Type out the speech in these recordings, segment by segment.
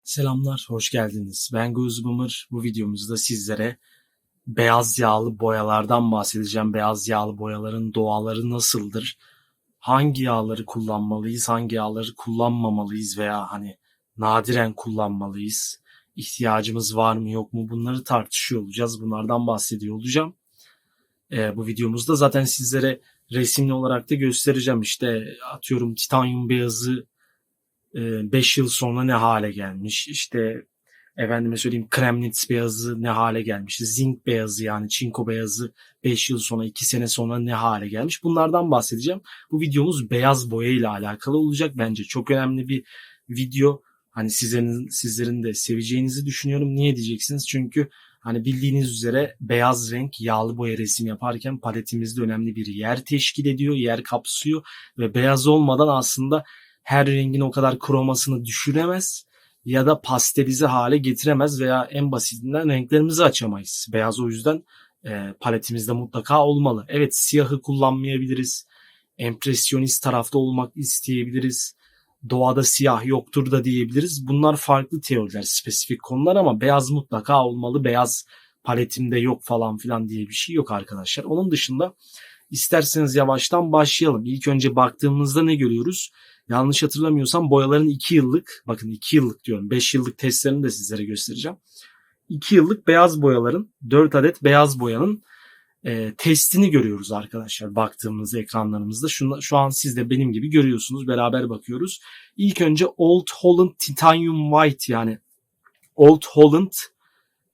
Selamlar, hoş geldiniz. Ben Guzbumur. Bu videomuzda sizlere beyaz yağlı boyalardan bahsedeceğim. Beyaz yağlı boyaların doğaları nasıldır? Hangi yağları kullanmalıyız, hangi yağları kullanmamalıyız veya nadiren kullanmalıyız? İhtiyacımız var mı yok mu? Bunları tartışıyor olacağız. Bunlardan bahsediyor olacağım. Bu videomuzda zaten sizlere resimli olarak da göstereceğim. İşte atıyorum titanyum beyazı 5 yıl sonra ne hale gelmiş, işte efendime söyleyeyim Kremnitz beyazı ne hale gelmiş, zinc beyazı yani çinko beyazı 5 yıl sonra 2 sene sonra ne hale gelmiş, bunlardan bahsedeceğim. Bu videomuz beyaz boya ile alakalı olacak, bence çok önemli bir video. Hani sizlerin de seveceğinizi düşünüyorum. Niye diyeceksiniz? Çünkü hani bildiğiniz üzere beyaz renk yağlı boya resim yaparken paletimizde önemli bir yer teşkil ediyor, yer kapsıyor ve beyaz olmadan aslında her rengin o kadar kromasını düşüremez ya da pastelize hale getiremez veya en basitinden renklerimizi açamayız. Beyaz o yüzden paletimizde mutlaka olmalı. Evet, siyahı kullanmayabiliriz. Empresyonist tarafta olmak isteyebiliriz. Doğada siyah yoktur da diyebiliriz. Bunlar farklı teoriler, spesifik konular ama beyaz mutlaka olmalı. Beyaz paletimde yok falan filan diye bir şey yok arkadaşlar. Onun dışında isterseniz yavaştan başlayalım. İlk önce baktığımızda ne görüyoruz? Yanlış hatırlamıyorsam boyaların 2 yıllık, bakın 2 yıllık diyorum, 5 yıllık testlerini de sizlere göstereceğim. 2 yıllık beyaz boyaların, 4 adet beyaz boyanın testini görüyoruz arkadaşlar baktığımız ekranlarımızda. Şu an siz de benim gibi görüyorsunuz, beraber bakıyoruz. İlk önce Old Holland Titanium White yani Old Holland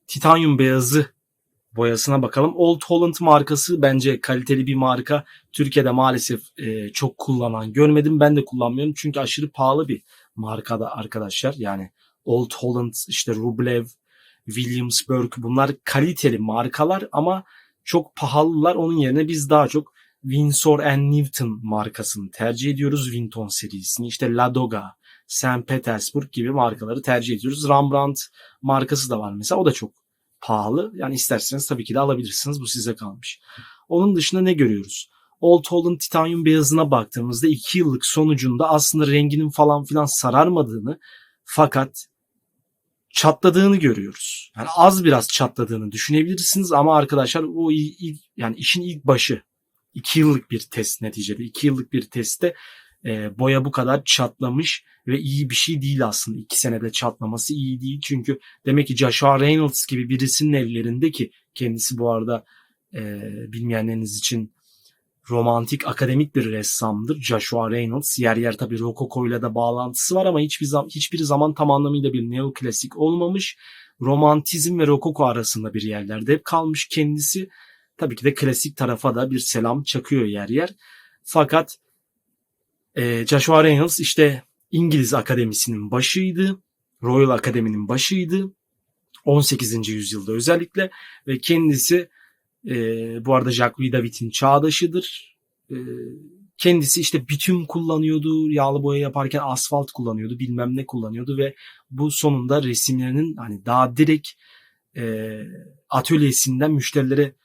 Titanium beyazı boyasına bakalım. Old Holland markası bence kaliteli bir marka. Türkiye'de maalesef çok kullanan görmedim. Ben de kullanmıyorum çünkü aşırı pahalı bir markada arkadaşlar. Yani Old Holland, işte Rublev, Williamsburg, bunlar kaliteli markalar ama çok pahalılar. Onun yerine biz daha çok Winsor & Newton markasını tercih ediyoruz. Vinton serisini, işte Ladoga, St. Petersburg gibi markaları tercih ediyoruz. Rembrandt markası da var mesela, o da çok pahalı. Yani isterseniz tabii ki de alabilirsiniz. Bu size kalmış. Onun dışında ne görüyoruz? Old Holland titanyum beyazına baktığımızda 2 yıllık sonucunda aslında renginin falan filan sararmadığını, fakat çatladığını görüyoruz. Yani az biraz çatladığını düşünebilirsiniz ama arkadaşlar o yani işin ilk başı. 2 yıllık bir test neticede. 2 yıllık bir testte boya bu kadar çatlamış ve iyi bir şey değil aslında. 2 senede çatlaması iyi değil. Çünkü demek ki Joshua Reynolds gibi birisinin ellerinde, ki kendisi bu arada bilmeyenleriniz için romantik akademik bir ressamdır. Joshua Reynolds yer yer tabii Rokoko ile de bağlantısı var ama hiçbir zaman tam anlamıyla bir neoklasik olmamış. Romantizm ve Rokoko arasında bir yerlerde hep kalmış kendisi. Tabii ki de klasik tarafa da bir selam çakıyor yer yer. Fakat Joshua Reynolds işte İngiliz Akademisi'nin başıydı. Royal Akademi'nin başıydı. 18. yüzyılda özellikle ve kendisi bu arada Jacques David'in çağdaşıdır. Kendisi işte bitüm kullanıyordu. Yağlı boya yaparken asfalt kullanıyordu. Bilmem ne kullanıyordu ve bu sonunda resimlerinin hani daha direkt atölyesinden müşterilere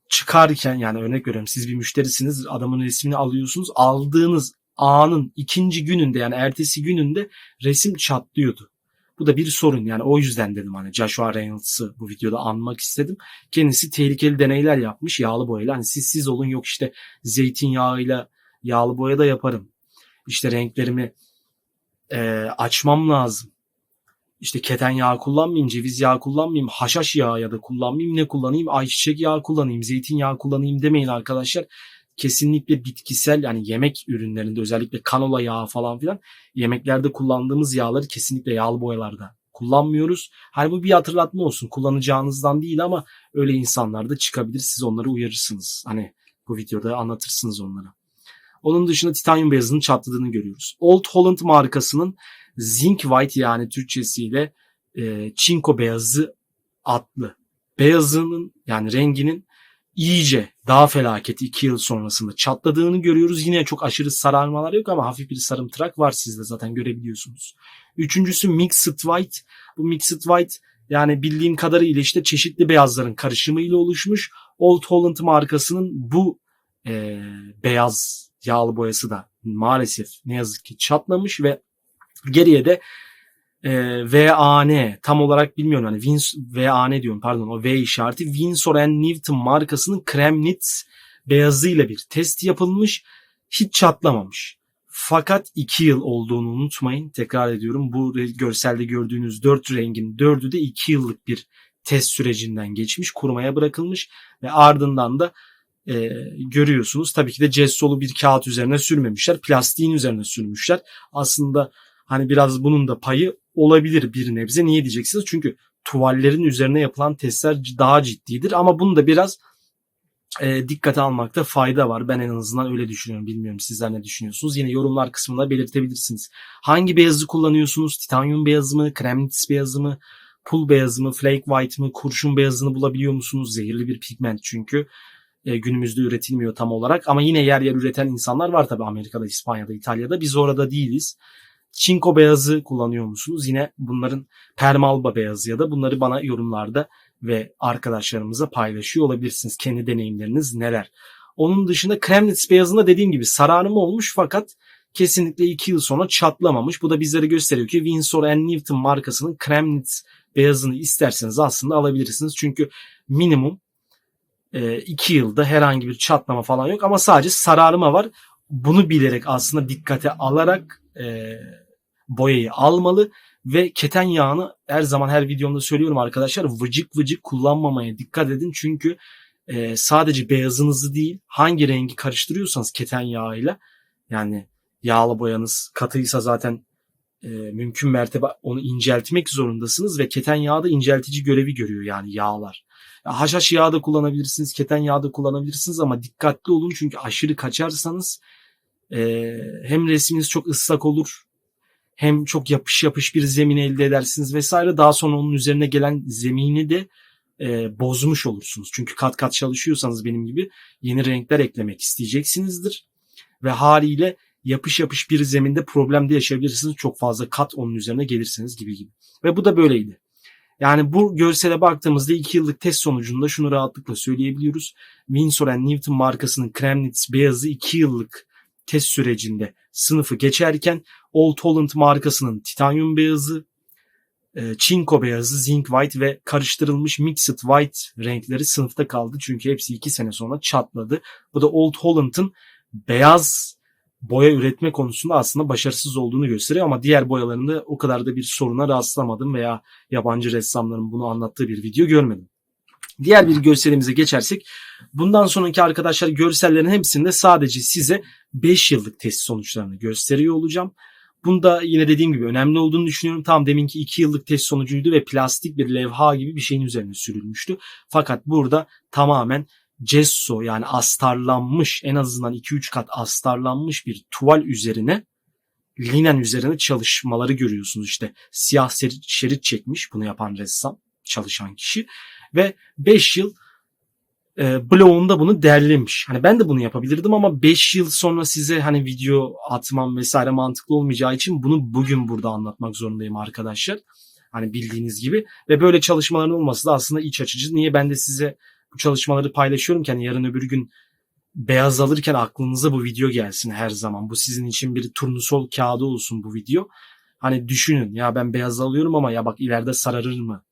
çıkarken, yani örnek veriyorum, siz bir müşterisiniz, adamın resmini alıyorsunuz, aldığınız anın ikinci gününde yani ertesi gününde resim çatlıyordu. Bu da bir sorun, yani o yüzden dedim hani Joshua Reynolds'ı bu videoda anmak istedim. Kendisi tehlikeli deneyler yapmış yağlı boyayla. Hani siz olun, yok işte zeytinyağıyla yağlı boya da yaparım. İşte renklerimi açmam lazım. İşte keten yağı kullanmayayım, ceviz yağı kullanmayayım, haşhaş yağı ya da kullanmayayım, ne kullanayım, ayçiçek yağı kullanayım, zeytinyağı kullanayım demeyin arkadaşlar. Kesinlikle bitkisel, yani yemek ürünlerinde özellikle kanola yağı falan filan yemeklerde kullandığımız yağları kesinlikle yağlı boyalarda kullanmıyoruz. Hani bu bir hatırlatma olsun, kullanacağınızdan değil ama öyle insanlar da çıkabilir, siz onları uyarırsınız. Hani bu videoda anlatırsınız onlara. Onun dışında titanyum beyazının çatladığını görüyoruz. Old Holland markasının Zinc White, yani Türkçesiyle çinko beyazı adlı beyazının, yani renginin iyice daha felaketi 2 yıl sonrasında çatladığını görüyoruz. Yine çok aşırı sararmalar yok ama hafif bir sarımtırak var, siz de zaten görebiliyorsunuz. Üçüncüsü Mixed White. Bu Mixed White yani bildiğim kadarıyla işte çeşitli beyazların karışımıyla oluşmuş. Old Holland markasının bu beyaz yağlı boyası da maalesef ne yazık ki çatlamış ve geriye de VAN tam olarak bilmiyorum. Hani VAN diyorum pardon, o V işareti Winsor & Newton markasının Kremnitz beyazıyla bir test yapılmış. Hiç çatlamamış. Fakat 2 yıl olduğunu unutmayın. Tekrar ediyorum, bu görselde gördüğünüz 4 rengin 4'ü de 2 yıllık bir test sürecinden geçmiş. Kurumaya bırakılmış ve ardından da görüyorsunuz. Tabii ki de Cessolu bir kağıt üzerine sürmemişler. Plastiğin üzerine sürmüşler. Aslında hani biraz bunun da payı olabilir bir nebze. Niye diyeceksiniz? Çünkü tuvallerin üzerine yapılan testler daha ciddidir. Ama bunu da biraz dikkate almakta fayda var. Ben en azından öyle düşünüyorum. Bilmiyorum sizler ne düşünüyorsunuz? Yine yorumlar kısmında belirtebilirsiniz. Hangi beyazı kullanıyorsunuz? Titanyum beyazı mı? Kremnitz beyazı mı? Pul beyazı mı? Flake white mı? Kurşun beyazını bulabiliyor musunuz? Zehirli bir pigment çünkü. Günümüzde üretilmiyor tam olarak. Ama yine yer yer üreten insanlar var tabii Amerika'da, İspanya'da, İtalya'da. Biz orada değiliz. Çinko beyazı kullanıyor musunuz? Yine bunların permalba beyazı ya da bunları bana yorumlarda ve arkadaşlarımıza paylaşıyor olabilirsiniz. Kendi deneyimleriniz neler? Onun dışında Kremnitz beyazında dediğim gibi sararma olmuş fakat kesinlikle 2 yıl sonra çatlamamış. Bu da bizlere gösteriyor ki Winsor & Newton markasının Kremnitz beyazını isterseniz aslında alabilirsiniz. Çünkü minimum 2 yılda herhangi bir çatlama falan yok ama sadece sararma var. Bunu bilerek aslında dikkate alarak boyayı almalı ve keten yağını her zaman her videomda söylüyorum arkadaşlar, vıcık vıcık kullanmamaya dikkat edin. Çünkü sadece beyazınızı değil, hangi rengi karıştırıyorsanız keten yağıyla, yani yağlı boyanız katıysa zaten mümkün mertebe onu inceltmek zorundasınız ve keten yağı da inceltici görevi görüyor, yani yağlar. Haşhaş yağı da kullanabilirsiniz, keten yağı da kullanabilirsiniz ama dikkatli olun çünkü aşırı kaçarsanız hem resminiz çok ıslak olur, hem çok yapış yapış bir zemin elde edersiniz vesaire. Daha sonra onun üzerine gelen zemini de bozmuş olursunuz. Çünkü kat kat çalışıyorsanız benim gibi yeni renkler eklemek isteyeceksinizdir. Ve haliyle yapış yapış bir zeminde problem de yaşayabilirsiniz. Çok fazla kat onun üzerine gelirseniz gibi gibi. Ve bu da böyleydi. Yani bu görsele baktığımızda 2 yıllık test sonucunda şunu rahatlıkla söyleyebiliyoruz. Winsor & Newton markasının Kremnitz beyazı 2 yıllık test sürecinde sınıfı geçerken Old Holland markasının titanyum beyazı, çinko beyazı, zinc white ve karıştırılmış mixed white renkleri sınıfta kaldı. Çünkü hepsi 2 sene sonra çatladı. Bu da Old Holland'ın beyaz boya üretme konusunda aslında başarısız olduğunu gösteriyor ama diğer boyalarında o kadar da bir soruna rastlamadım veya yabancı ressamların bunu anlattığı bir video görmedim. Diğer bir görselimize geçersek, bundan sonraki arkadaşlar görsellerin hepsinde sadece size 5 yıllık test sonuçlarını gösteriyor olacağım. Bunda yine dediğim gibi önemli olduğunu düşünüyorum. Tam deminki 2 yıllık test sonucuydu ve plastik bir levha gibi bir şeyin üzerine sürülmüştü. Fakat burada tamamen gesso, yani astarlanmış, en azından 2-3 kat astarlanmış bir tuval üzerine, linen üzerine çalışmaları görüyorsunuz. İşte siyah şerit çekmiş bunu yapan ressam, çalışan kişi ve 5 yıl blogunda bunu derlemiş. Hani ben de bunu yapabilirdim ama 5 yıl sonra size hani video atmam vesaire mantıklı olmayacağı için bunu bugün burada anlatmak zorundayım arkadaşlar. Hani bildiğiniz gibi ve böyle çalışmaların olması da aslında iç açıcı. Niye ben de size bu çalışmaları paylaşıyorum ki hani yarın öbür gün beyaz alırken aklınıza bu video gelsin her zaman. Bu sizin için bir turnusol kağıdı olsun bu video. Hani düşünün, ya ben beyaz alıyorum ama ya bak ileride sararır mı?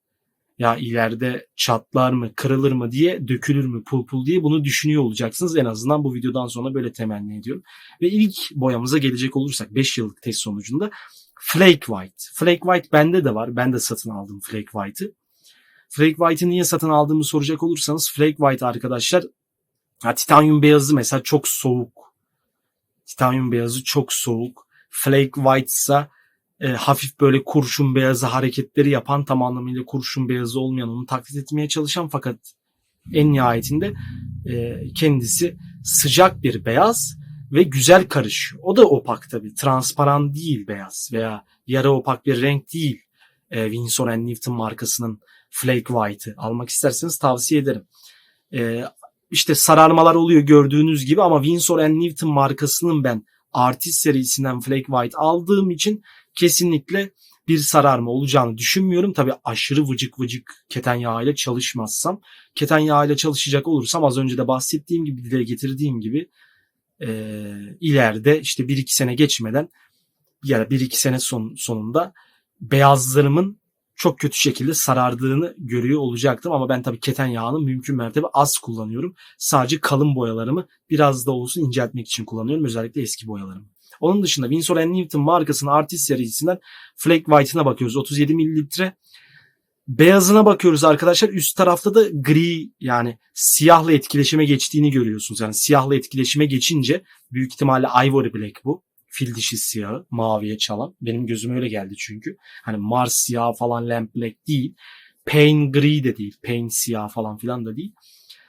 Ya ileride çatlar mı, kırılır mı diye, dökülür mü pul pul diye bunu düşünüyor olacaksınız. En azından bu videodan sonra böyle temenni ediyorum. Ve ilk boyamıza gelecek olursak 5 yıllık test sonucunda Flake White. Flake White bende de var. Ben de satın aldım Flake White'ı. Flake White'ı niye satın aldığımı soracak olursanız, Flake White arkadaşlar, titanyum beyazı mesela çok soğuk. Titanyum beyazı çok soğuk. Flake White ise hafif böyle kurşun beyazı hareketleri yapan, tam anlamıyla kurşun beyazı olmayan, onu taklit etmeye çalışan fakat en nihayetinde kendisi sıcak bir beyaz ve güzel karışıyor. O da opak tabii. Transparan değil beyaz veya yarı opak bir renk değil. Winsor & Newton markasının Flake White'ı almak isterseniz tavsiye ederim. İşte sararmalar oluyor gördüğünüz gibi ama Winsor & Newton markasının ben Artist serisinden Flake White aldığım için kesinlikle bir sararma olacağını düşünmüyorum. Tabii aşırı vıcık vıcık keten yağıyla çalışmazsam. Keten yağıyla çalışacak olursam az önce de bahsettiğim gibi, dile getirdiğim gibi ileride işte 1-2 sene geçmeden ya da 1-2 sene sonunda beyazlarımın çok kötü şekilde sarardığını görüyor olacaktım. Ama ben tabii keten yağını mümkün mertebe az kullanıyorum. Sadece kalın boyalarımı biraz da olsun inceltmek için kullanıyorum. Özellikle eski boyalarımı. Onun dışında Winsor & Newton markasının Artist serisinden Flake White'ına bakıyoruz. 37 mililitre. Beyazına bakıyoruz arkadaşlar. Üst tarafta da gri, yani siyahla etkileşime geçtiğini görüyorsunuz. Yani siyahla etkileşime geçince büyük ihtimalle Ivory Black bu. Fil dişi siyahı, maviye çalan. Benim gözüme öyle geldi çünkü. Hani Mars siyahı falan, Lamp Black değil. Pain gri de değil. Pain siyahı falan filan da değil.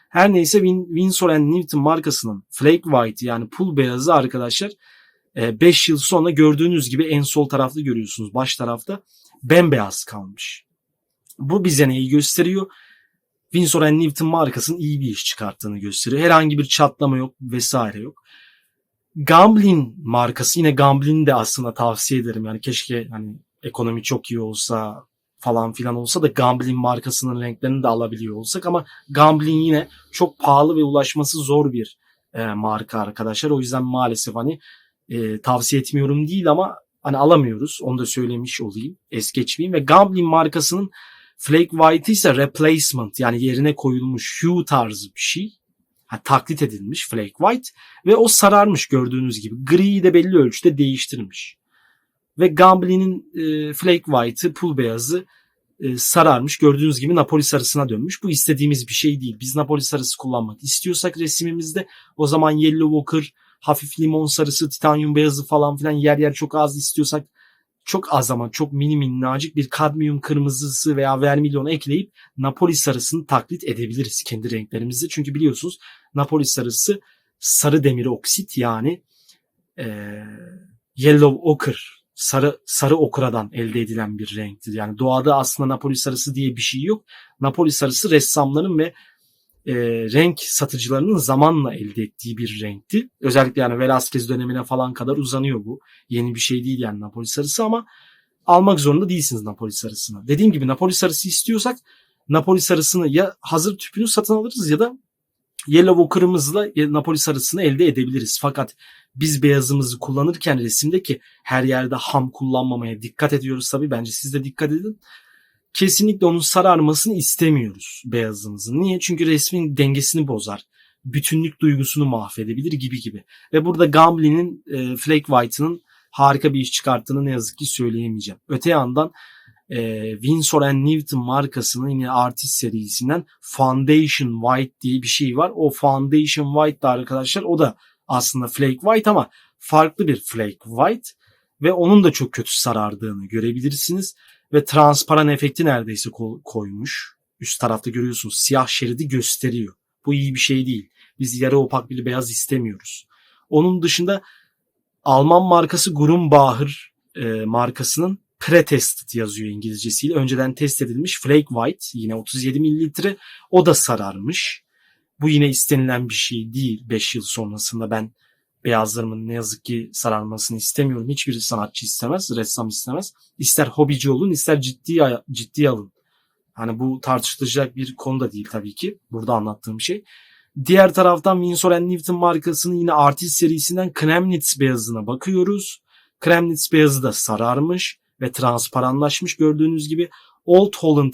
Her neyse Winsor & Newton markasının Flake White, yani pul beyazı arkadaşlar 5 yıl sonra gördüğünüz gibi en sol tarafta görüyorsunuz. Baş tarafta bembeyaz kalmış. Bu bize neyi gösteriyor? Winsor & Newton markasının iyi bir iş çıkarttığını gösteriyor. Herhangi bir çatlama yok vesaire yok. Gamblin markası, yine Gamblin'i de aslında tavsiye ederim. Yani keşke hani ekonomi çok iyi olsa falan filan olsa da Gamblin markasının renklerini de alabiliyor olsak, ama Gamblin yine çok pahalı ve ulaşması zor bir marka arkadaşlar. O yüzden maalesef hani tavsiye etmiyorum değil, ama hani alamıyoruz. Onu da söylemiş olayım. Es geçmeyeyim. Ve Gamblin markasının Flake White ise replacement, yani yerine koyulmuş hue tarzı bir şey. Taklit edilmiş Flake White ve o sararmış gördüğünüz gibi. Gri'yi de belli ölçüde değiştirmiş. Ve Gamblin'in Flake White'ı, pul beyazı sararmış. Gördüğünüz gibi Napoli sarısına dönmüş. Bu istediğimiz bir şey değil. Biz Napoli sarısı kullanmak istiyorsak resimimizde, o zaman Yellow Ochre, hafif limon sarısı, titanyum beyazı falan filan, yer yer çok az istiyorsak çok az ama çok mini minnacık bir kadmiyum kırmızısı veya vermilyon ekleyip Napoli sarısını taklit edebiliriz kendi renklerimizde. Çünkü biliyorsunuz Napoli sarısı sarı demir oksit, yani yellow ochre, sarı okradan elde edilen bir renktir. Yani doğada aslında Napoli sarısı diye bir şey yok. Napoli sarısı ressamların ve renk satıcılarının zamanla elde ettiği bir renkti. Özellikle yani Velázquez dönemine falan kadar uzanıyor bu. Yeni bir şey değil yani Napoli sarısı, ama almak zorunda değilsiniz Napoli sarısını. Dediğim gibi Napoli sarısı istiyorsak Napoli sarısını ya hazır tüpünü satın alırız ya da Yellow Ochre'ımızla Napoli sarısını elde edebiliriz. Fakat biz beyazımızı kullanırken resimde, ki her yerde ham kullanmamaya dikkat ediyoruz tabii. Bence siz de dikkat edin. Kesinlikle onun sararmasını istemiyoruz beyazımızın. Niye? Çünkü resmin dengesini bozar. Bütünlük duygusunu mahvedebilir gibi. Ve burada Gamblin'in Flake White'ının harika bir iş çıkarttığını ne yazık ki söyleyemeyeceğim. Öte yandan Winsor & Newton markasının yine Artist serisinden Foundation White diye bir şey var. O Foundation White da arkadaşlar, o da aslında Flake White ama farklı bir Flake White. Ve onun da çok kötü sarardığını görebilirsiniz. Ve transparan efekti neredeyse koymuş. Üst tarafta görüyorsunuz, siyah şeridi gösteriyor. Bu iyi bir şey değil. Biz yarı opak bir beyaz istemiyoruz. Onun dışında Alman markası Grünbacher markasının pre-tested yazıyor İngilizcesiyle. Önceden test edilmiş Flake White, yine 37 mililitre. O da sararmış. Bu yine istenilen bir şey değil. 5 yıl sonrasında ben beyazlarımın ne yazık ki sararmasını istemiyorum. Hiçbir sanatçı istemez, ressam istemez. İster hobici olun, ister ciddi alın. Hani bu tartışılacak bir konu da değil tabii ki. Burada anlattığım şey. Diğer taraftan Winsor & Newton markasının yine Artist serisinden Kremnitz beyazına bakıyoruz. Kremnitz beyazı da sararmış ve transparanlaşmış gördüğünüz gibi. Old Holland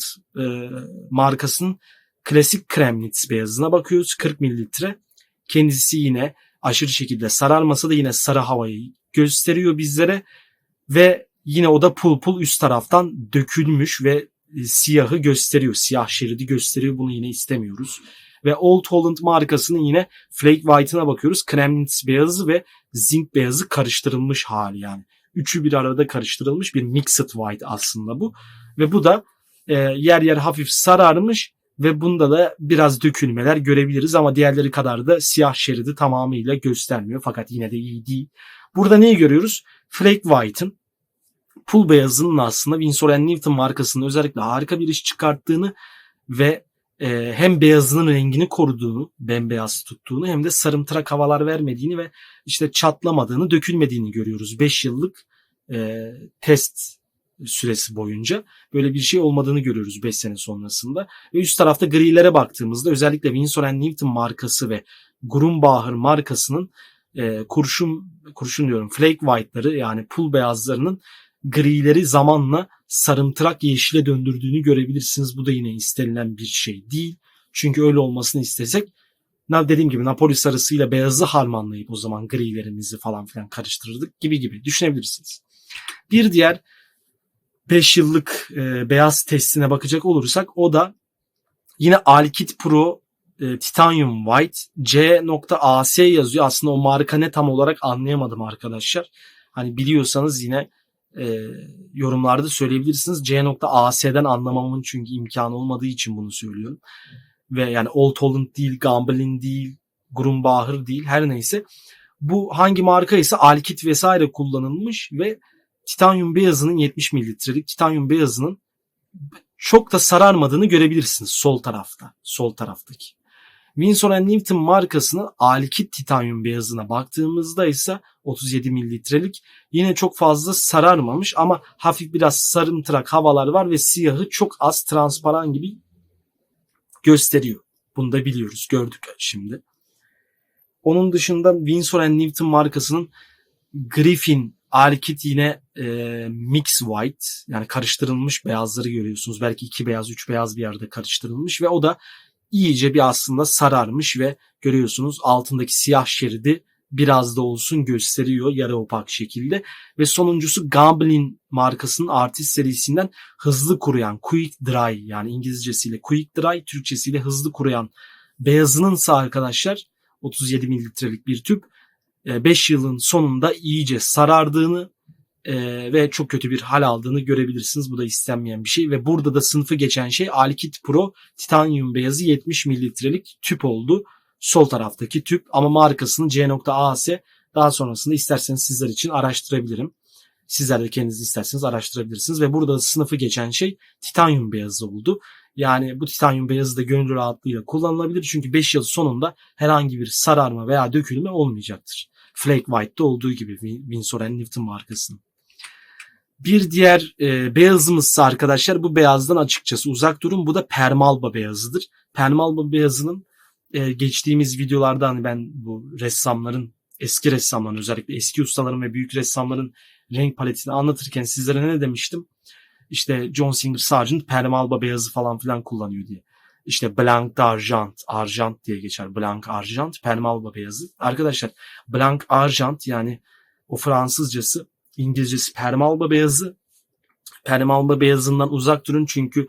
markasının klasik Kremnitz beyazına bakıyoruz. 40 mililitre. Kendisi yine aşırı şekilde sararmasa da yine sarı havayı gösteriyor bizlere. Ve yine o da pul üst taraftan dökülmüş ve siyahı gösteriyor. Siyah şeridi gösteriyor. Bunu yine istemiyoruz. Ve Old Holland markasının yine Flake White'ına bakıyoruz. Kremnitz beyazı ve zinc beyazı karıştırılmış hali yani. Üçü bir arada karıştırılmış bir mixed white aslında bu. Ve bu da yer yer hafif sararmış ve bunda da biraz dökülmeler görebiliriz ama diğerleri kadar da siyah şeridi tamamıyla göstermiyor. Fakat yine de iyi değil. Burada neyi görüyoruz? Flake White'ın pul beyazının aslında Winsor & Newton markasının özellikle harika bir iş çıkarttığını ve hem beyazının rengini koruduğunu, bembeyaz tuttuğunu, hem de sarımtırak havalar vermediğini ve işte çatlamadığını, dökülmediğini görüyoruz. 5 yıllık test süresi boyunca böyle bir şey olmadığını görüyoruz 5 sene sonrasında. Ve üst tarafta grilere baktığımızda özellikle Winsor & Newton markası ve Grünbacher markasının kurşun diyorum Flake White'ları, yani pul beyazlarının grileri zamanla sarımtırak yeşile döndürdüğünü görebilirsiniz. Bu da yine istenilen bir şey değil. Çünkü öyle olmasını istesek, dediğim gibi Napoli sarısıyla beyazı harmanlayıp o zaman grilerimizi falan filan karıştırırdık gibi düşünebilirsiniz. Bir diğer 5 yıllık beyaz testine bakacak olursak, o da yine Alkit Pro Titanium White C.AC yazıyor. Aslında o marka ne tam olarak anlayamadım arkadaşlar. Hani biliyorsanız yine yorumlarda söyleyebilirsiniz. C.AC'den anlamamın çünkü imkanı olmadığı için bunu söylüyorum. Ve yani Old Holland değil, Gambelin değil, Grumbacher değil, her neyse. Bu hangi marka ise Alkit vesaire kullanılmış ve titanyum beyazının 70 mililitrelik titanyum beyazının çok da sararmadığını görebilirsiniz sol taraftaki. Winsor & Newton markasının Alkit titanyum beyazına baktığımızda ise 37 mililitrelik yine çok fazla sararmamış ama hafif biraz sarımtırak havalar var ve siyahı çok az transparan gibi gösteriyor. Bunu da biliyoruz, gördük şimdi. Onun dışında Winsor & Newton markasının Griffin Alkit yine mix white, yani karıştırılmış beyazları görüyorsunuz. Belki 2 beyaz 3 beyaz bir yerde karıştırılmış ve o da iyice bir aslında sararmış ve görüyorsunuz altındaki siyah şeridi biraz da olsun gösteriyor yarı opak şekilde. Ve sonuncusu Gambelin markasının Artist serisinden hızlı kuruyan Quick Dry, yani İngilizcesiyle Quick Dry, Türkçesiyle hızlı kuruyan beyazınınsa arkadaşlar 37 mililitrelik bir tüp 5 yılın sonunda iyice sarardığını ve çok kötü bir hal aldığını görebilirsiniz. Bu da istenmeyen bir şey ve burada da sınıfı geçen şey Alkit Pro Titanium beyazı 70 mililitrelik tüp oldu. Sol taraftaki tüp ama markasının C.AC. Daha sonrasında isterseniz sizler için araştırabilirim. Sizler de kendiniz isterseniz araştırabilirsiniz ve burada sınıfı geçen şey titanyum beyazı oldu. Yani bu titanyum beyazı da gönül rahatlığıyla kullanılabilir çünkü 5 yıl sonunda herhangi bir sararma veya dökülme olmayacaktır. Flake White'da olduğu gibi Winsor & Newton markasının. Bir diğer beyazımız ise arkadaşlar, bu beyazdan açıkçası uzak durun. Bu da Permalba beyazıdır. Permalba beyazının geçtiğimiz videolarda hani ben bu ressamların, eski ressamların, özellikle eski ustaların ve büyük ressamların renk paletini anlatırken sizlere ne demiştim? İşte John Singer Sargent Permalba beyazı falan filan kullanıyor diye. İşte Blanc d'Argent, Argent diye geçer. Blanc Argent, Permalba beyazı. Arkadaşlar Blanc Argent, yani o Fransızcası, İngilizcesi Permalba beyazı. Permalba beyazından uzak durun çünkü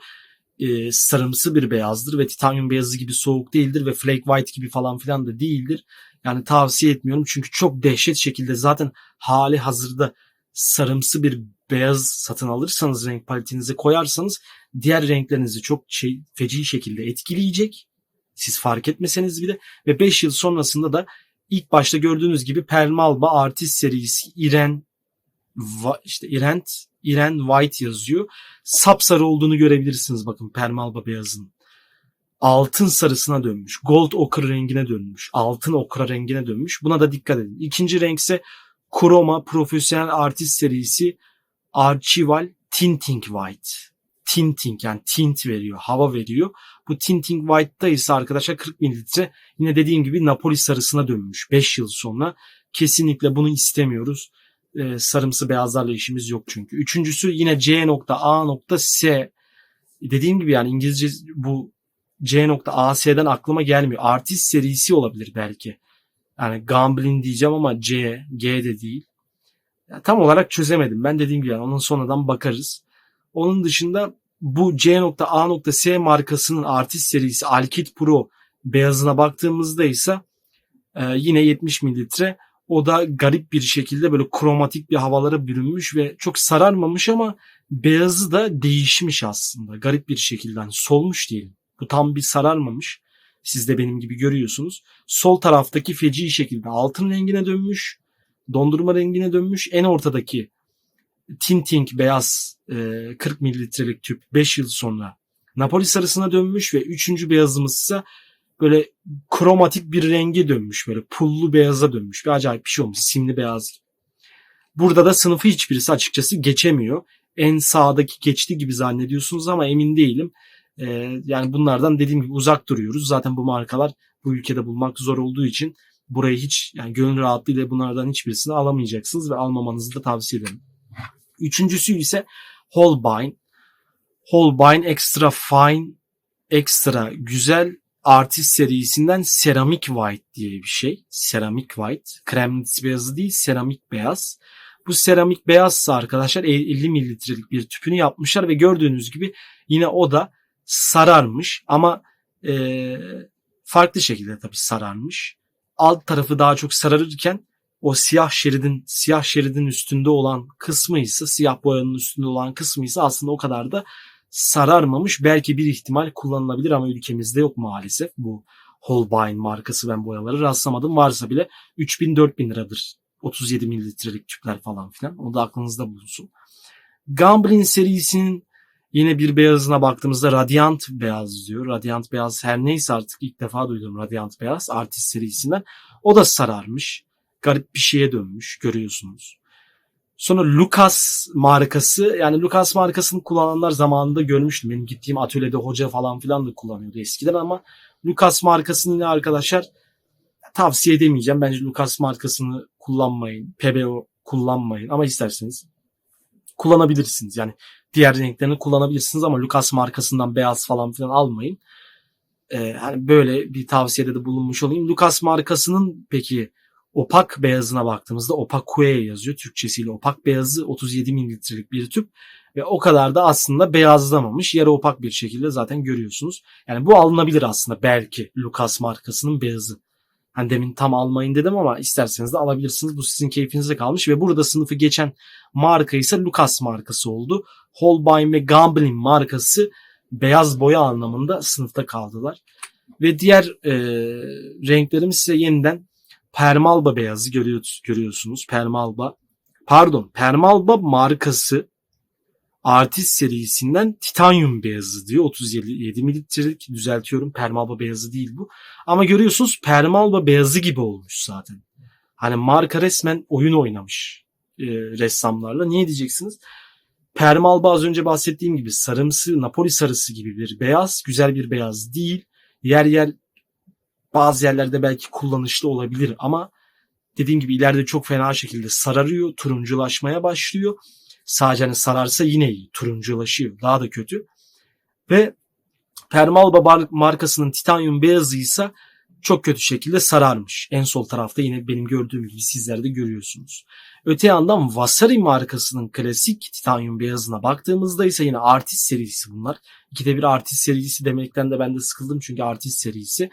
sarımsı bir beyazdır ve titanyum beyazı gibi soğuk değildir ve flake white gibi falan filan da değildir. Yani tavsiye etmiyorum çünkü çok dehşet şekilde zaten hali hazırda sarımsı bir beyaz satın alırsanız, renk paletinize koyarsanız diğer renklerinizi çok feci şekilde etkileyecek. Siz fark etmeseniz bile ve 5 yıl sonrasında da ilk başta gördüğünüz gibi Permalba Artist serisi Iren White yazıyor. Sapsarı olduğunu görebilirsiniz bakın Permalba beyazın. Altın sarısına dönmüş. Gold okra rengine dönmüş. Altın okra rengine dönmüş. Buna da dikkat edin. İkinci renk ise Chroma Profesyonel Artist serisi Archival Tinting White. Tinting, yani tint veriyor, hava veriyor. Bu Tinting White'da ise arkadaşlar 40 mililitre, yine dediğim gibi Napoli sarısına dönmüş 5 yıl sonra. Kesinlikle bunu istemiyoruz. Sarımsı beyazlarla işimiz yok çünkü. Üçüncüsü yine C.A.S. Dediğim gibi yani İngilizce bu C.A.S'den aklıma gelmiyor. Artist serisi olabilir belki. Yani Gambelin diyeceğim ama G de değil. Yani tam olarak çözemedim. Ben dediğim gibi yani onun sonradan bakarız. Onun dışında bu C.A.S markasının Artist serisi Alkit Pro beyazına baktığımızda ise yine 70 mililitre. O da garip bir şekilde böyle kromatik bir havalara bürünmüş ve çok sararmamış ama beyazı da değişmiş aslında. Garip bir şekilde, hani solmuş diyelim. Bu tam bir sararmamış. Siz de benim gibi görüyorsunuz. Sol taraftaki feci şekilde altın rengine dönmüş. Dondurma rengine dönmüş. En ortadaki tinting beyaz 40 mililitrelik tüp 5 yıl sonra Napoli sarısına dönmüş ve üçüncü beyazımız ise böyle kromatik bir renge dönmüş. Böyle pullu beyaza dönmüş. Bir acayip bir şey olmuş. Simli beyaz gibi. Burada da sınıfı hiçbirisi açıkçası geçemiyor. En sağdaki geçti gibi zannediyorsunuz ama emin değilim. Yani bunlardan dediğim gibi uzak duruyoruz. Zaten bu markalar bu ülkede bulmak zor olduğu için burayı hiç, yani gönül rahatlığıyla bunlardan hiçbirisini alamayacaksınız ve almamanızı da tavsiye ederim. Üçüncüsü ise Holbein. Holbein Extra Fine, Extra Güzel Artist serisinden Ceramic White diye bir şey. Ceramic White. Kremlis beyazı değil, seramik beyaz. Bu seramik beyazsa arkadaşlar 50 mililitrelik bir tüpünü yapmışlar ve gördüğünüz gibi yine o da sararmış ama farklı şekilde tabii sararmış. Alt tarafı daha çok sararırken o siyah şeridin üstünde olan kısmı ise, siyah boyanın üstünde olan kısmı ise aslında o kadar da sararmamış. Belki bir ihtimal kullanılabilir ama ülkemizde yok maalesef. Bu Holbein markası ben boyaları rastlamadım. Varsa bile 3000-4000 liradır. 37 mililitrelik tüpler falan filan. O da aklınızda bulunsun. Gamblin serisinin yine bir beyazına baktığımızda Radiant Beyaz diyor. Radiant Beyaz her neyse artık ilk defa duydum Radiant Beyaz Artist serisinden. O da sararmış. Garip bir şeye dönmüş görüyorsunuz. Sonra Lucas markası, yani Lucas markasını kullananlar zamanında görmüştüm. Benim gittiğim atölyede hoca falan filan da kullanıyordu eskiden ama Lucas markasını yine arkadaşlar tavsiye edemeyeceğim. Bence Lucas markasını kullanmayın. PBO kullanmayın ama isterseniz kullanabilirsiniz. Yani diğer renklerini kullanabilirsiniz ama Lucas markasından beyaz falan filan almayın. Hani böyle bir tavsiyede de bulunmuş olayım. Lucas markasının peki opak beyazına baktığımızda Opakue yazıyor. Türkçesiyle opak beyazı 37 mililitrelik bir tüp ve o kadar da aslında beyazlamamış. Yarı opak bir şekilde zaten görüyorsunuz. Yani bu alınabilir aslında belki Lucas markasının beyazı. Hani demin tam almayın dedim ama isterseniz de alabilirsiniz. Bu sizin keyfinize kalmış ve burada sınıfı geçen marka ise Lucas markası oldu. Holbein ve Gamblin markası beyaz boya anlamında sınıfta kaldılar. Ve diğer renklerimiz ise yeniden Permalba beyazı görüyorsunuz. Permalba markası Artist serisinden Titanium beyazı diyor. 37 mililitrelik, düzeltiyorum. Permalba beyazı değil bu. Ama görüyorsunuz Permalba beyazı gibi olmuş zaten. Hani marka resmen oyun oynamış ressamlarla. Niye diyeceksiniz? Permalba az önce bahsettiğim gibi sarımsı, Napoli sarısı gibi bir beyaz. Güzel bir beyaz değil. Bazı yerlerde belki kullanışlı olabilir ama dediğim gibi ileride çok fena şekilde sararıyor. Turunculaşmaya başlıyor. Sadece hani sararsa yine iyi. Turunculaşıyor. Daha da kötü. Ve Permalba markasının titanyum beyazı ise çok kötü şekilde sararmış. En sol tarafta yine benim gördüğüm gibi sizler de görüyorsunuz. Öte yandan Vasari markasının klasik titanyum beyazına baktığımızda ise yine Artist serisi bunlar. İkide bir Artist serisi demekten de ben de sıkıldım çünkü Artist serisi.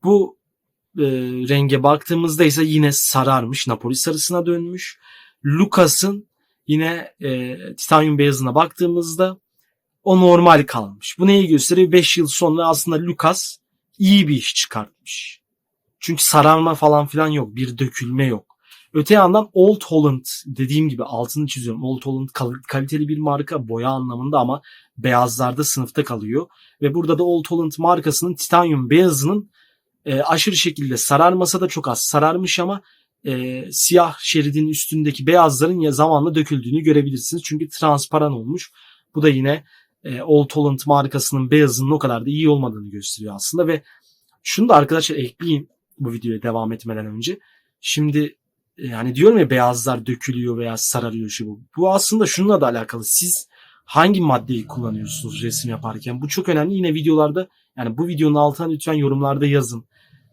Bu renge baktığımızda ise yine sararmış. Napoli sarısına dönmüş. Lucas'ın yine titanyum beyazına baktığımızda o normal kalmış. Bu neyi gösteriyor? 5 yıl sonra aslında Lucas iyi bir iş çıkartmış. Çünkü sararma falan filan yok. Bir dökülme yok. Öte yandan Old Holland, dediğim gibi altını çiziyorum. Old Holland kaliteli bir marka boya anlamında ama beyazlarda sınıfta kalıyor. Ve burada da Old Holland markasının titanyum beyazının aşırı şekilde sararmasa da çok az sararmış ama siyah şeridin üstündeki beyazların ya zamanla döküldüğünü görebilirsiniz. Çünkü transparan olmuş. Bu da yine Old Holland markasının beyazının o kadar da iyi olmadığını gösteriyor aslında. Ve şunu da arkadaşlar ekleyeyim bu videoya devam etmeden önce. Şimdi yani diyorum ya beyazlar dökülüyor veya sararıyor şu bu. Bu aslında şununla da alakalı. Siz hangi maddeyi kullanıyorsunuz resim yaparken? Bu çok önemli. Yine videolarda, yani bu videonun altına lütfen yorumlarda yazın.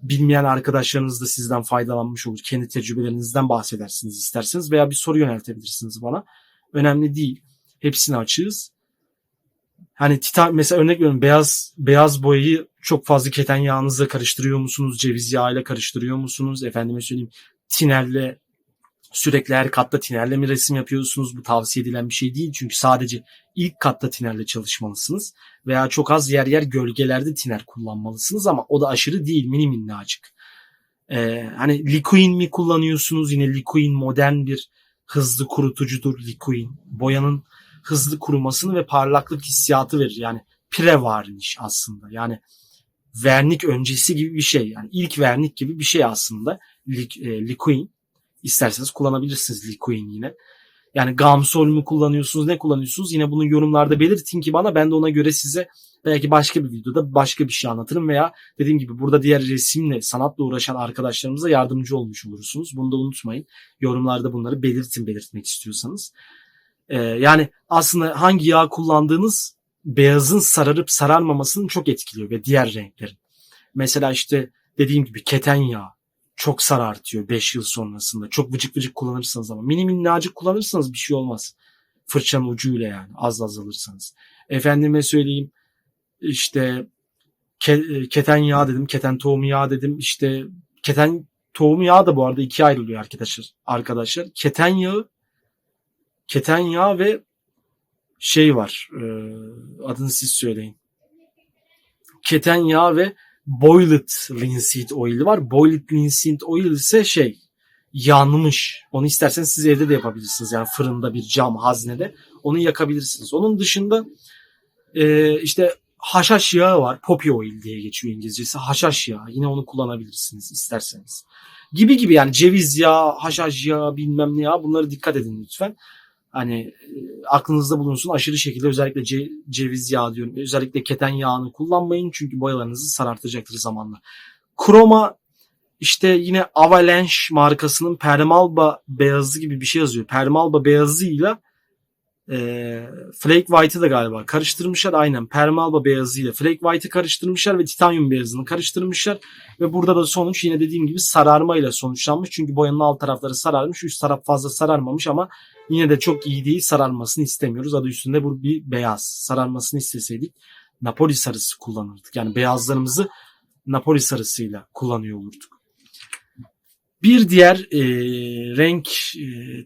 Bilmeyen arkadaşlarınız da sizden faydalanmış olur. Kendi tecrübelerinizden bahsedersiniz isterseniz veya bir soru yöneltebilirsiniz bana. Önemli değil. Hepsini açığız. Hani mesela örnek veriyorum, beyaz boyayı çok fazla keten yağınızla karıştırıyor musunuz? Ceviz yağıyla karıştırıyor musunuz? Efendime söyleyeyim, tinerle, sürekli her katta tinerle mi resim yapıyorsunuz? Bu tavsiye edilen bir şey değil. Çünkü sadece ilk katta tinerle çalışmalısınız. Veya çok az yer gölgelerde tiner kullanmalısınız ama o da aşırı değil. Mini minnacık. Hani Liquin mi kullanıyorsunuz? Yine Liquin modern bir hızlı kurutucudur Liquin. Boyanın hızlı kurumasını ve parlaklık hissiyatı verir. Yani pre-varnish aslında. Yani vernik öncesi gibi bir şey. Yani ilk vernik gibi bir şey aslında. Liquin. İsterseniz kullanabilirsiniz Liquin yine. Yani Gamsol mu kullanıyorsunuz, ne kullanıyorsunuz? Yine bunu yorumlarda belirtin ki bana, ben de ona göre size belki başka bir videoda başka bir şey anlatırım veya dediğim gibi burada diğer resimle, sanatla uğraşan arkadaşlarımıza yardımcı olmuş olursunuz. Bunu da unutmayın. Yorumlarda bunları belirtmek istiyorsanız. Yani aslında hangi yağ kullandığınız beyazın sararıp sararmamasını çok etkiliyor ve diğer renklerin. Mesela işte dediğim gibi keten yağı çok sarartıyor 5 yıl sonrasında. Çok vıcık vıcık kullanırsanız ama mini minnacık kullanırsanız bir şey olmaz. Fırçanın ucuyla yani az az alırsanız. Efendime söyleyeyim işte keten yağı dedim, keten tohumu yağı dedim. İşte keten tohumu yağı da bu arada ikiye ayrılıyor arkadaşlar. Keten yağı ve şey var. Adını siz söyleyin. Keten yağı ve boiled linseed oil var. Boiled linseed oil ise yanmış. Onu isterseniz siz evde de yapabilirsiniz. Yani fırında bir cam haznede onu yakabilirsiniz. Onun dışında işte haşhaş yağı var. Poppy oil diye geçiyor İngilizcesi. Haşhaş yağı. Yine onu kullanabilirsiniz isterseniz. Gibi yani ceviz yağı, haşhaş yağı bilmem ne yağı bunlara dikkat edin lütfen. Hani aklınızda bulunsun aşırı şekilde özellikle ceviz yağı diyorum. Özellikle keten yağını kullanmayın çünkü boyalarınızı sarartacaktır zamanla. Kroma işte yine Avalanche markasının Permalba beyazı gibi bir şey yazıyor. Permalba beyazıyla Flake White'ı da galiba karıştırmışlar. Aynen Permalba beyazıyla Flake White'ı karıştırmışlar ve titanyum beyazını karıştırmışlar. Ve burada da sonuç yine dediğim gibi sararmayla sonuçlanmış. Çünkü boyanın alt tarafları sararmış. Üst taraf fazla sararmamış ama yine de çok iyi değil. Sararmasını istemiyoruz. Adı üstünde bu bir beyaz. Sararmasını isteseydik Napoli sarısı kullanırdık. Yani beyazlarımızı Napoli sarısıyla kullanıyor olurduk. Bir diğer renk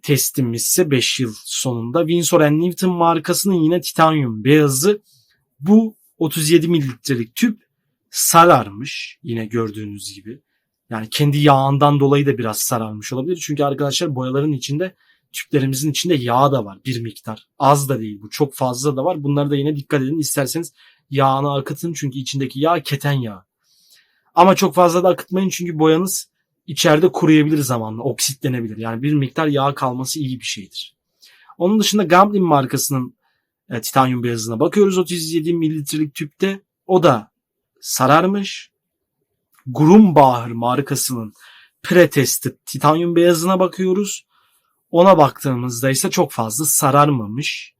testimiz ise 5 yıl sonunda Winsor & Newton markasının yine titanyum beyazı. Bu 37 mililitrelik tüp sararmış yine gördüğünüz gibi. Yani kendi yağından dolayı da biraz sararmış olabilir. Çünkü arkadaşlar boyaların içinde tüplerimizin içinde yağ da var bir miktar. Az da değil bu, çok fazla da var. Bunlara da yine dikkat edin. İsterseniz yağını akıtın çünkü içindeki yağ keten yağı. Ama çok fazla da akıtmayın çünkü boyanız içeride kuruyabilir zamanla, oksitlenebilir. Yani bir miktar yağ kalması iyi bir şeydir. Onun dışında Gamblin markasının titanyum beyazına bakıyoruz 37 mililitrelik tüpte. O da sararmış. Grumbacher markasının pre-tested titanyum beyazına bakıyoruz. Ona baktığımızda ise çok fazla sararmamış.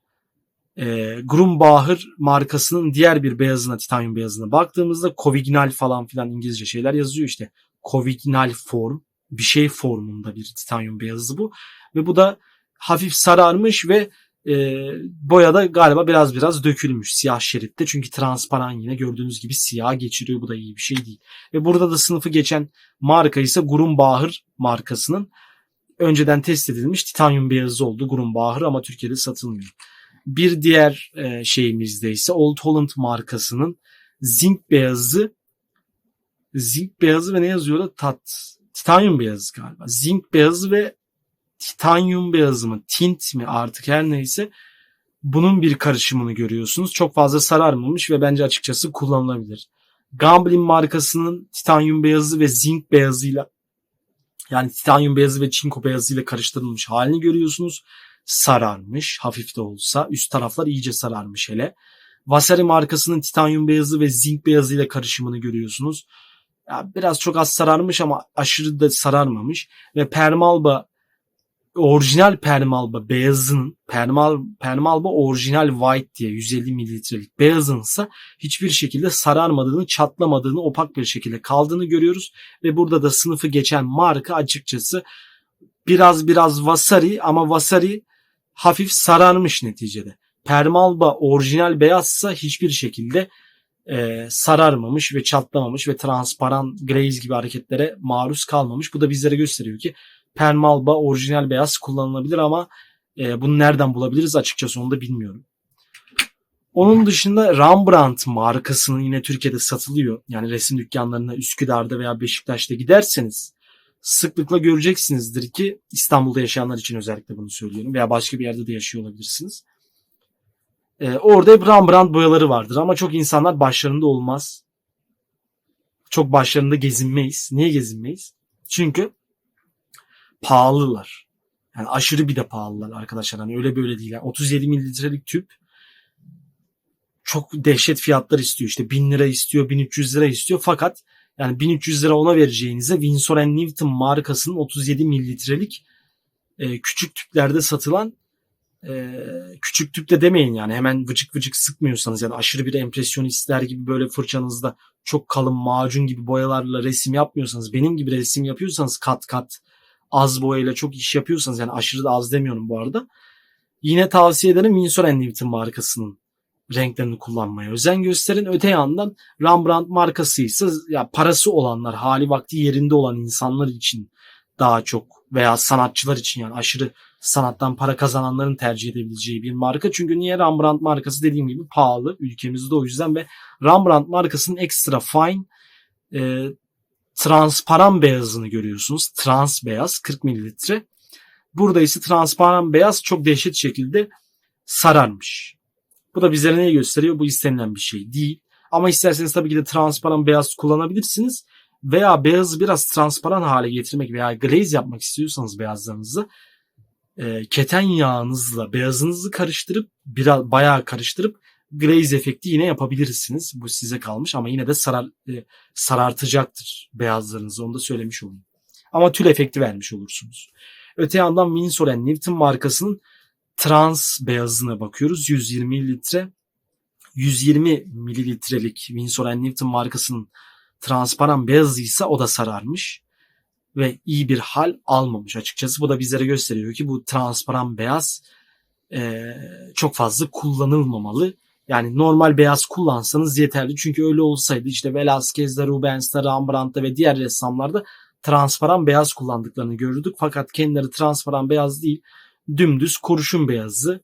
Grumbacher markasının diğer bir beyazına, titanyum beyazına baktığımızda Covignal falan filan İngilizce şeyler yazıyor işte. Covignal form, bir şey formunda bir titanyum beyazı bu. Ve bu da hafif sararmış ve boyada galiba biraz dökülmüş siyah şeritte. Çünkü transparan yine gördüğünüz gibi siyah geçiriyor. Bu da iyi bir şey değil. Ve burada da sınıfı geçen marka ise Grumbacher markasının önceden test edilmiş titanyum beyazı oldu. Grumbacher ama Türkiye'de satılmıyor. Bir diğer şeyimizde ise Old Holland markasının zinc beyazı ve ne yazıyor da titanyum beyazı galiba. Zinc beyazı ve titanyum beyazı mı, tint mi artık her neyse bunun bir karışımını görüyorsunuz. Çok fazla sararmamış ve bence açıkçası kullanılabilir. Gamblin markasının titanyum beyazı ve zinc beyazıyla, yani titanyum beyazı ve çinko beyazıyla karıştırılmış halini görüyorsunuz. Sararmış hafif de olsa. Üst taraflar iyice sararmış hele. Vasari markasının titanyum beyazı ve zinc beyazıyla karışımını görüyorsunuz. Ya biraz çok az sararmış ama aşırı da sararmamış. Ve orijinal Permalba beyazının Permalba orijinal white diye 150 mililitrelik beyazınsa hiçbir şekilde sararmadığını, çatlamadığını, opak bir şekilde kaldığını görüyoruz. Ve burada da sınıfı geçen marka açıkçası biraz Vasari ama Vasari hafif sararmış neticede. Permalba orijinal beyazsa hiçbir şekilde sararmamış ve çatlamamış ve transparan glaze gibi hareketlere maruz kalmamış. Bu da bizlere gösteriyor ki Permalba orijinal beyaz kullanılabilir ama bunu nereden bulabiliriz açıkçası onu da bilmiyorum. Onun dışında Rembrandt markasının yine Türkiye'de satılıyor. Yani resim dükkanlarına Üsküdar'da veya Beşiktaş'ta giderseniz sıklıkla göreceksinizdir ki İstanbul'da yaşayanlar için özellikle bunu söylüyorum veya başka bir yerde de yaşıyor olabilirsiniz. Orada hep Rembrandt boyaları vardır ama çok insanlar başlarında olmaz. Çok başlarında gezinmeyiz. Niye gezinmeyiz? Çünkü pahalılar. Yani aşırı bir de pahalılar arkadaşlar. Hani öyle böyle değil. Yani 37 mililitrelik tüp çok dehşet fiyatlar istiyor. İşte 1000 lira istiyor, 1300 lira istiyor. Fakat yani 1300 lira ona vereceğinize Winsor & Newton markasının 37 mililitrelik küçük tüplerde satılan küçük tüpte demeyin yani, hemen vıcık vıcık sıkmıyorsanız, yani aşırı bir empresyonistler gibi böyle fırçanızda çok kalın macun gibi boyalarla resim yapmıyorsanız, benim gibi resim yapıyorsanız, kat kat az boyayla çok iş yapıyorsanız, yani aşırı da az demiyorum bu arada, yine tavsiye ederim Winsor & Newton markasının renklerini kullanmaya özen gösterin. Öte yandan Rembrandt markası ise ya parası olanlar, hali vakti yerinde olan insanlar için daha çok, veya sanatçılar için, yani aşırı sanattan para kazananların tercih edebileceği bir marka. Çünkü niye? Rembrandt markası dediğim gibi pahalı ülkemizde, o yüzden. Ve Rembrandt markasının extra fine transparan beyazını görüyorsunuz. Trans beyaz 40 mililitre. Burada ise transparan beyaz çok dehşet şekilde sararmış. Bu da bize neyi gösteriyor? Bu istenilen bir şey değil. Ama isterseniz tabii ki de transparan beyaz kullanabilirsiniz. Veya beyazı biraz transparan hale getirmek veya glaze yapmak istiyorsanız beyazlarınızı, keten yağınızla beyazınızı karıştırıp, bayağı karıştırıp glaze efekti yine yapabilirsiniz. Bu size kalmış ama yine de sarartacaktır beyazlarınızı. Onu da söylemiş olayım. Ama tül efekti vermiş olursunuz. Öte yandan Winsor & Newton markasının trans beyazına bakıyoruz. 120 litre. 120 mililitrelik Winsor & Newton markasının transparan beyazıysa o da sararmış ve iyi bir hal almamış açıkçası. Bu da bizlere gösteriyor ki bu transparan beyaz çok fazla kullanılmamalı. Yani normal beyaz kullansanız yeterli. Çünkü öyle olsaydı işte Velázquez'de, Rubens'te, Rembrandt'ta ve diğer ressamlarda transparan beyaz kullandıklarını görürdük. Fakat kendileri transparan beyaz değil, dümdüz kurşun beyazı,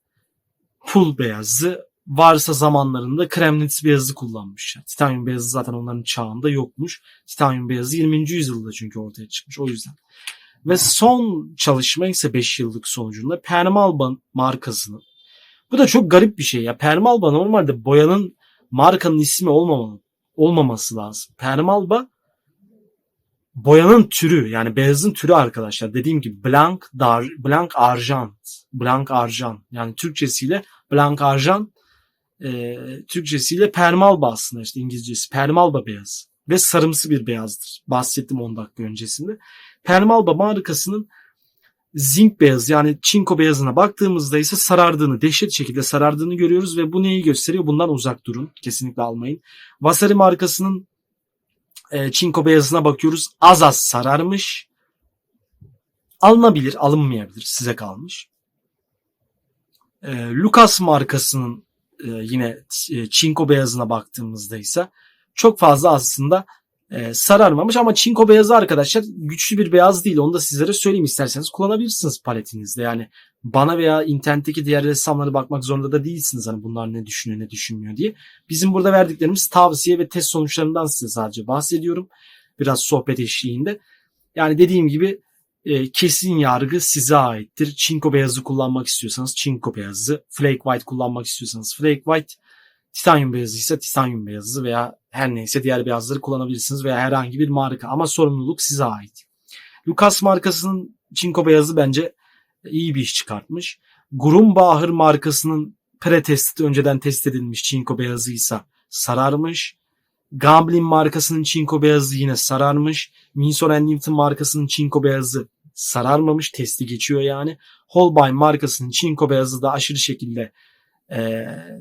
pul beyazı, varsa zamanlarında kremnit beyazı kullanmışlar. Titanyum beyazı zaten onların çağında yokmuş. Titanyum beyazı 20. yüzyılda çünkü ortaya çıkmış, o yüzden. Ve son çalışma ise 5 yıllık sonucunda Permalba markasının. Bu da çok garip bir şey ya. Permalba normalde boyanın, markanın ismi olmaması lazım. Permalba boyanın türü, yani beyazın türü arkadaşlar. Dediğim gibi blanc argent. Yani Türkçesiyle blanc argent, Türkçesiyle permalba aslında, işte İngilizcesi permalba beyazı. Ve sarımsı bir beyazdır. Bahsettim 10 dakika öncesinde. Permalba markasının zinc beyazı, yani çinko beyazına baktığımızda ise sarardığını, dehşet şekilde sarardığını görüyoruz ve bu neyi gösteriyor? Bundan uzak durun. Kesinlikle almayın. Vasari markasının çinko beyazına bakıyoruz. Az sararmış. Alınabilir, alınmayabilir. Size kalmış. Lucas markasının yine çinko beyazına baktığımızda ise çok fazla aslında sararmamış, ama çinko beyazı arkadaşlar güçlü bir beyaz değil. Onu da sizlere söyleyeyim, isterseniz kullanabilirsiniz paletinizde. Yani bana veya internetteki diğer ressamlara bakmak zorunda da değilsiniz. Hani bunlar ne düşünüyor ne düşünmüyor diye. Bizim burada verdiklerimiz tavsiye ve test sonuçlarından size sadece bahsediyorum. Biraz sohbet eşliğinde. Yani dediğim gibi kesin yargı size aittir. Çinko beyazı kullanmak istiyorsanız çinko beyazı, flake white kullanmak istiyorsanız flake white, titanyum beyazı ise titanyum beyazı veya her neyse diğer beyazları kullanabilirsiniz veya herhangi bir marka, ama sorumluluk size ait. Lucas markasının çinko beyazı bence iyi bir iş çıkartmış. Grumbacher markasının pre-test, önceden test edilmiş çinko beyazıysa sararmış. Gamblin markasının çinko beyazı yine sararmış. Winsor & Newton markasının çinko beyazı sararmamış. Testi geçiyor yani. Holbein markasının çinko beyazı da aşırı şekilde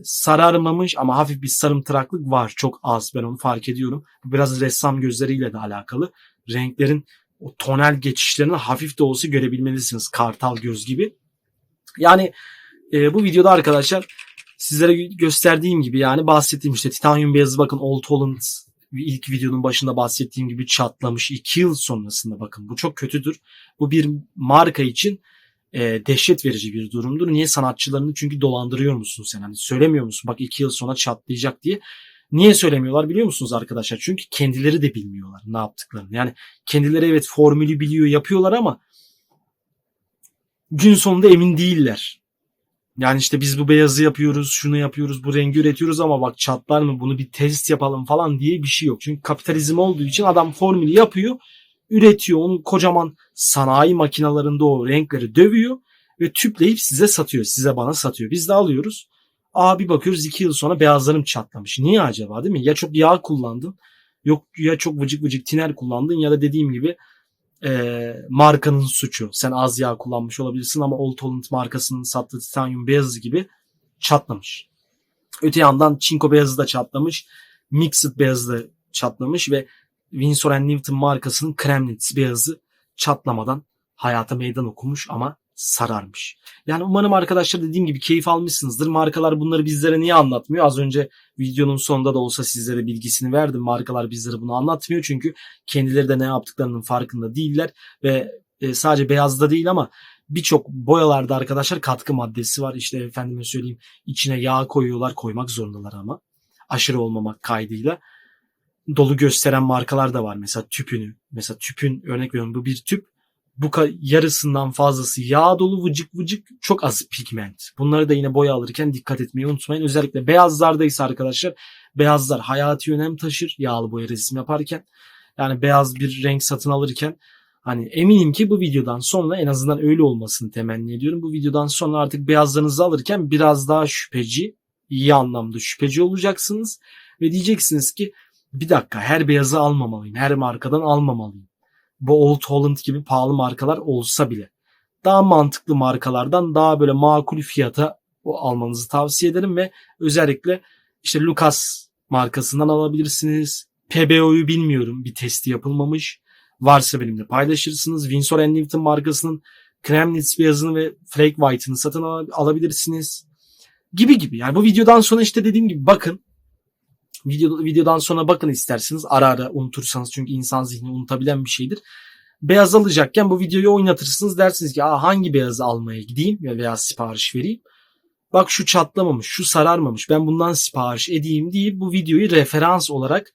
sararmamış ama hafif bir sarımtıraklık var. Çok az, ben onu fark ediyorum. Bu biraz ressam gözleriyle de alakalı. Renklerin o tonel geçişlerini hafif de olsa görebilmelisiniz. Kartal göz gibi. Yani bu videoda arkadaşlar sizlere gösterdiğim gibi, yani bahsettiğim işte titanyum beyazı, bakın Old Holland ilk videonun başında bahsettiğim gibi çatlamış 2 yıl sonrasında, bakın bu çok kötüdür. Bu bir marka için dehşet verici bir durumdur. Niye? Sanatçılarını çünkü dolandırıyor musun sen? Hani söylemiyor musun? Bak 2 yıl sonra çatlayacak diye. Niye söylemiyorlar biliyor musunuz arkadaşlar? Çünkü kendileri de bilmiyorlar ne yaptıklarını. Yani kendileri evet formülü biliyor, yapıyorlar ama gün sonunda emin değiller. Yani işte biz bu beyazı yapıyoruz, şunu yapıyoruz, bu rengi üretiyoruz ama bak çatlar mı, bunu bir test yapalım falan diye bir şey yok. Çünkü kapitalizm olduğu için adam formülü yapıyor, üretiyor. Onu kocaman sanayi makinalarında o renkleri dövüyor ve tüpleyip size satıyor. Size, bana satıyor. Biz de alıyoruz. Bir bakıyoruz 2 yıl sonra beyazlarım çatlamış. Niye acaba, değil mi? Ya çok yağ kullandın, yok ya çok vıcık vıcık tiner kullandın, ya da dediğim gibi markanın suçu. Sen az yağ kullanmış olabilirsin ama Old Holland markasının sattığı titanyum beyazı gibi çatlamış. Öte yandan çinko beyazı da çatlamış. Mixed beyazı da çatlamış ve Winsor & Newton markasının Kremnitz beyazı çatlamadan hayata meydan okumuş ama sararmış. Yani umarım arkadaşlar dediğim gibi keyif almışsınızdır. Markalar bunları bizlere niye anlatmıyor? Az önce videonun sonunda da olsa sizlere bilgisini verdim. Markalar bizlere bunu anlatmıyor çünkü kendileri de ne yaptıklarının farkında değiller ve sadece beyazda değil ama birçok boyalarda arkadaşlar katkı maddesi var. İşte efendime söyleyeyim içine yağ koyuyorlar, koymak zorundalar ama aşırı olmamak kaydıyla. Dolu gösteren markalar da var. Mesela tüpün örnek veriyorum bu bir tüp. Bu yarısından fazlası yağ dolu vıcık vıcık çok az pigment. Bunları da yine boya alırken dikkat etmeyi unutmayın. Özellikle beyazlarda ise arkadaşlar beyazlar hayati önem taşır yağlı boya resim yaparken. Yani beyaz bir renk satın alırken hani eminim ki bu videodan sonra en azından öyle olmasını temenni ediyorum. Bu videodan sonra artık beyazlarınızı alırken biraz daha şüpheci, iyi anlamda şüpheci olacaksınız. Ve diyeceksiniz ki bir dakika her beyazı almamalıyım, her markadan almamalıyım. Bu Old Holland gibi pahalı markalar olsa bile daha mantıklı markalardan daha böyle makul fiyata almanızı tavsiye ederim ve özellikle işte Lucas markasından alabilirsiniz. PBO'yu bilmiyorum, bir testi yapılmamış. Varsa benimle paylaşırsınız. Winsor & Newton markasının Kremnitz beyazını ve Flake White'ını satın alabilirsiniz. Gibi. Yani bu videodan sonra işte dediğim gibi bakın. Videodan sonra bakın isterseniz ara ara unutursanız çünkü insan zihni unutabilen bir şeydir. Beyaz alacakken bu videoyu oynatırsınız dersiniz ki hangi beyazı almaya gideyim veya sipariş vereyim. Bak şu çatlamamış, şu sararmamış ben bundan sipariş edeyim deyip bu videoyu referans olarak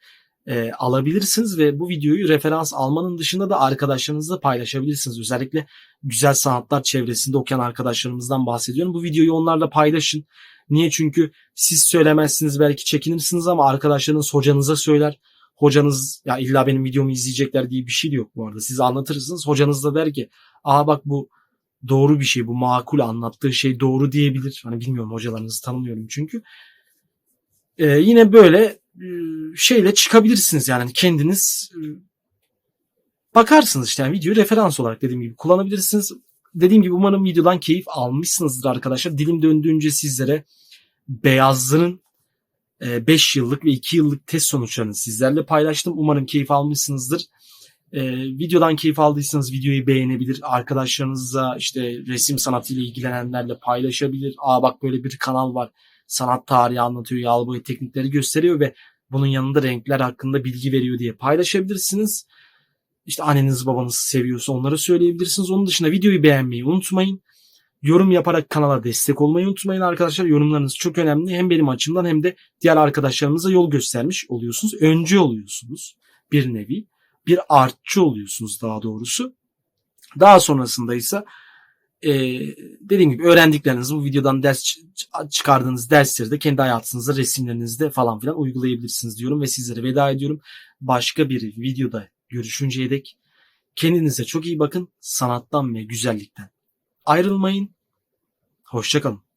alabilirsiniz ve bu videoyu referans almanın dışında da arkadaşlarınızla paylaşabilirsiniz. Özellikle güzel sanatlar çevresinde okuyan arkadaşlarımızdan bahsediyorum. Bu videoyu onlarla paylaşın. Niye? Çünkü siz söylemezsiniz belki çekinirsiniz ama arkadaşlarınız hocanıza söyler. Hocanız ya illa benim videomu izleyecekler diye bir şey de yok bu arada. Siz anlatırsınız. Hocanız da der ki bak bu doğru bir şey, bu makul, anlattığı şey doğru diyebilir. Hani bilmiyorum, hocalarınızı tanımıyorum çünkü. Yine böyle şeyle çıkabilirsiniz yani kendiniz bakarsınız işte yani videoyu referans olarak dediğim gibi kullanabilirsiniz. Dediğim gibi umarım videodan keyif almışsınızdır arkadaşlar. Dilim döndüğünce sizlere beyazların 5 yıllık ve 2 yıllık test sonuçlarını sizlerle paylaştım. Umarım keyif almışsınızdır. Videodan keyif aldıysanız videoyu beğenebilir, arkadaşlarınızla işte resim sanatıyla ilgilenenlerle paylaşabilir. Bak böyle bir kanal var, sanat tarihi anlatıyor, yağlı boya teknikleri gösteriyor ve bunun yanında renkler hakkında bilgi veriyor diye paylaşabilirsiniz. İşte anneniz babanız seviyorsa onlara söyleyebilirsiniz. Onun dışında videoyu beğenmeyi unutmayın. Yorum yaparak kanala destek olmayı unutmayın arkadaşlar. Yorumlarınız çok önemli. Hem benim açımdan hem de diğer arkadaşlarımıza yol göstermiş oluyorsunuz. Öncü oluyorsunuz bir nevi. Bir artçı oluyorsunuz daha doğrusu. Daha sonrasında ise dediğim gibi öğrendiklerinizi bu videodan çıkardığınız dersleri de kendi hayatınızda, resimlerinizde falan filan uygulayabilirsiniz diyorum ve sizlere veda ediyorum. Başka bir videoda görüşünceye dek kendinize çok iyi bakın. Sanattan ve güzellikten ayrılmayın. Hoşça kalın.